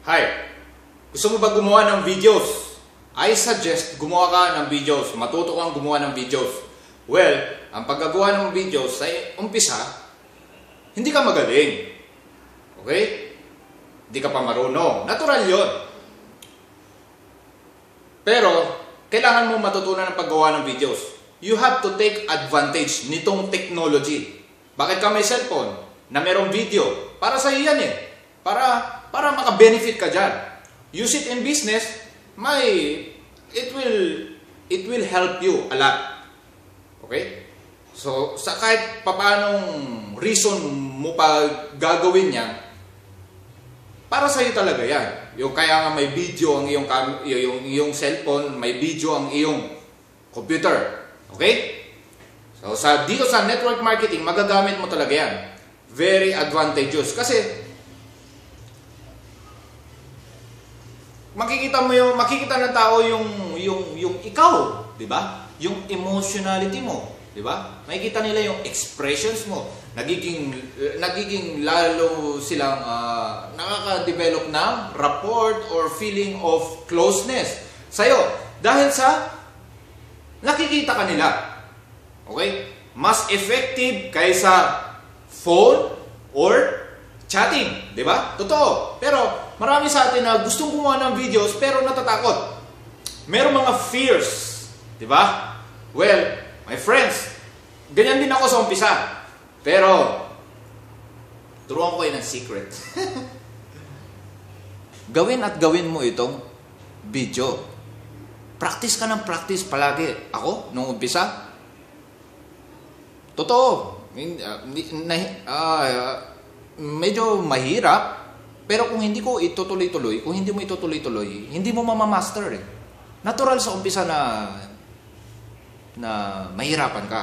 Hi! Gusto mo ba gumawa ng videos? I suggest gumawa ka ng videos. Matuto kang gumawa ng videos. Well, ang paggagawa ng videos sa umpisa, hindi ka magaling. Okay? Hindi ka pa marunong. Natural yun. Pero, kailangan mo matutunan ng paggawa ng videos. You have to take advantage nitong technology. Bakit ka may cellphone na merong video? Para sa iyo yan eh. Para maka-benefit ka dyan. Use it in business, it will help you a lot. Okay? So, sa kahit papanong reason mo pa gagawin yan, para sa iyo talaga yan. Yung kaya nga may video ang iyong cellphone, may video ang iyong computer. Okay? So, dito sa network marketing, magagamit mo talaga yan. Very advantageous. Kasi, makikita ng tao yung ikaw, 'di ba? Yung emotionality mo, 'di ba? Makikita nila yung expressions mo. Nagiging lalo silang nakaka-develop ng rapport or feeling of closeness sa'yo dahil sa nakikita ka nila. Okay? Mas effective kaysa phone or chatting, 'di ba? Totoo. Pero marami sa atin na gustong gumawa ng videos pero natatakot. Merong mga fears, 'di ba? Well, my friends, ganyan din ako sa umpisa. Pero turuan ko kayo ng secret. Gawin at gawin mo itong video. Practice ka ng practice palagi. Ako, nung umpisa, totoo, medyo mahirap. Pero kung hindi ko itutuloy-tuloy, hindi mo mamamaster eh. Natural sa umpisa na mahirapan ka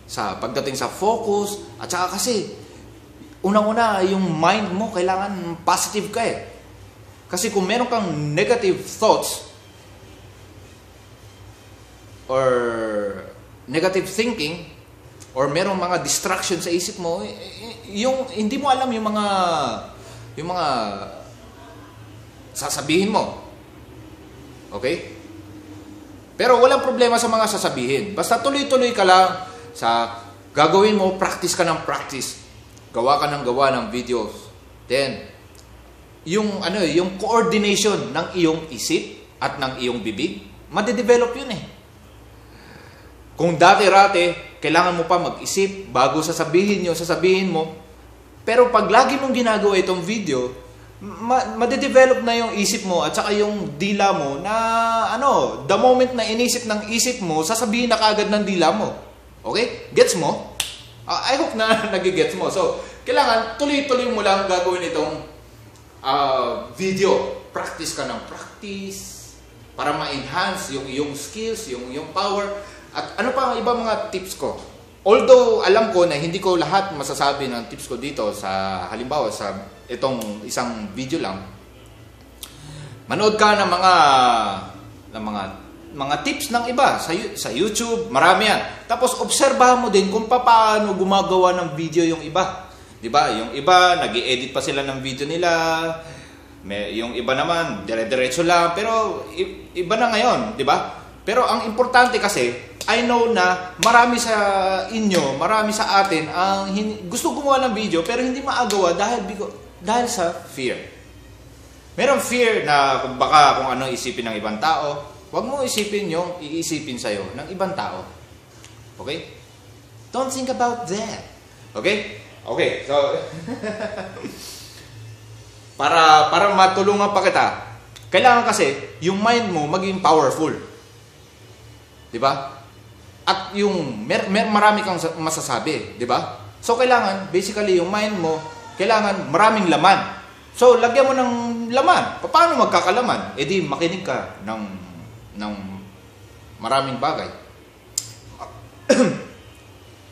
sa pagdating sa focus, at saka kasi unang-una yung mind mo kailangan positive ka eh. Kasi kung meron kang negative thoughts or negative thinking or merong mga distraction sa isip mo, yung hindi mo alam yung mga sasabihin mo. Okay? Pero walang problema sa mga sasabihin. Basta tuloy-tuloy ka lang sa gagawin mo, practice ka ng practice. Gawa ka ng videos. Then, yung coordination ng iyong isip at ng iyong bibig, madedevelop yun eh. Kung dati-rate, kailangan mo pa mag-isip bago sasabihin mo. Pero pag lagi mong ginagawa itong video, madedevelop na yung isip mo at saka yung dila mo na the moment na inisip ng isip mo, sasabihin na kaagad ng dila mo. Okay? Gets mo? I hope na nagigets mo. So, kailangan tuloy-tuloy mo lang gagawin itong video. Practice ka ng practice para ma-enhance yung iyong skills, yung iyong power. At ano pa ang ibang mga tips ko? Although alam ko na hindi ko lahat masasabi ng tips ko dito sa halimbawa sa itong isang video lang. Manood ka ng mga tips ng iba sa YouTube, marami yan. Tapos obserbahan mo din kung paano gumagawa ng video yung iba. 'Di ba? Yung iba nag-i-edit pa sila ng video nila. Yung iba naman dire-diretso lang, pero iba na ngayon, 'di ba? Pero ang importante kasi, I know na marami sa atin ang gusto gumawa ng video pero hindi maagawa dahil sa fear. Merong fear na baka kung ano isipin ng ibang tao, huwag mo isipin yung iisipin sa'yo ng ibang tao. Okay? Don't think about that. Okay? Okay, so para matulungan pa kita, kailangan kasi yung mind mo maging powerful. 'Di ba? At yung marami kang masasabi, 'di ba? So kailangan basically yung mind mo kailangan maraming laman. So lagyan mo ng laman. Paano magkakalaman? Eh di makinig ka ng maraming bagay.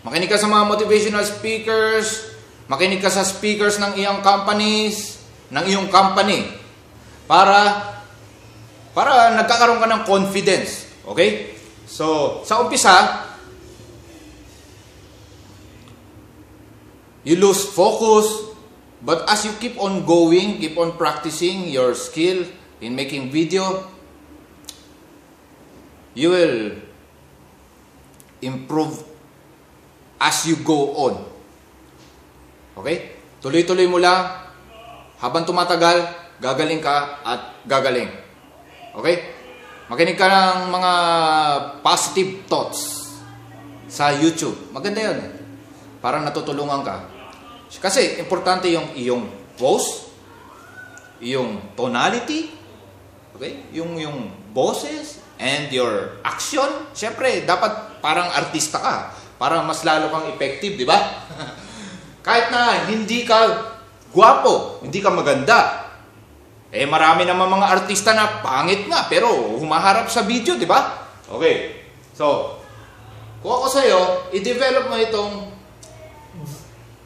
Makinig ka sa mga motivational speakers, makinig ka sa speakers ng iyong companies, ng iyong company para nagkakaroon ka ng confidence. Okay? So, sa umpisa, you lose focus, But as you keep on going, keep on practicing your skill in making video, you will improve as you go on. Okay? Tuloy-tuloy mo lang. Habang tumatagal, gagaling ka at gagaling. Okay? Makinig ka ng mga positive thoughts sa YouTube. Maganda yun. Parang natutulungan ka. Kasi importante yung iyong post, iyong tonality, okay? Yung boses and your action. Siyempre, dapat parang artista ka. Para mas lalo kang effective, di ba? Kahit na hindi ka gwapo, hindi ka maganda. Eh, marami naman mga artista na pangit nga, pero humaharap sa video, di ba? Okay. So, kung ako sa'yo, i-develop mo itong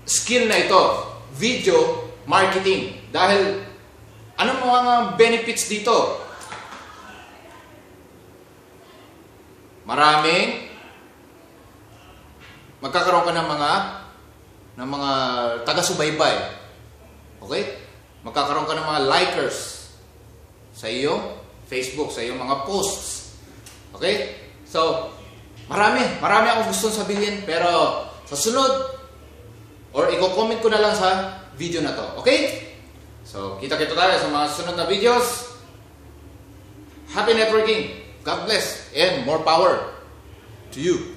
skill na ito, video marketing. Dahil, anong mga benefits dito? Maraming magkakaroon ka ng mga taga-subaybay. Okay? Magkakaroon ka ng mga likers sa iyong Facebook, sa iyong mga posts. Okay? So, marami akong gustong sabihin, pero sa sunod, or i-comment ko na lang sa video na to. Okay? So, kita-kita tayo sa mga sunod na videos. Happy networking! God bless and more power to you.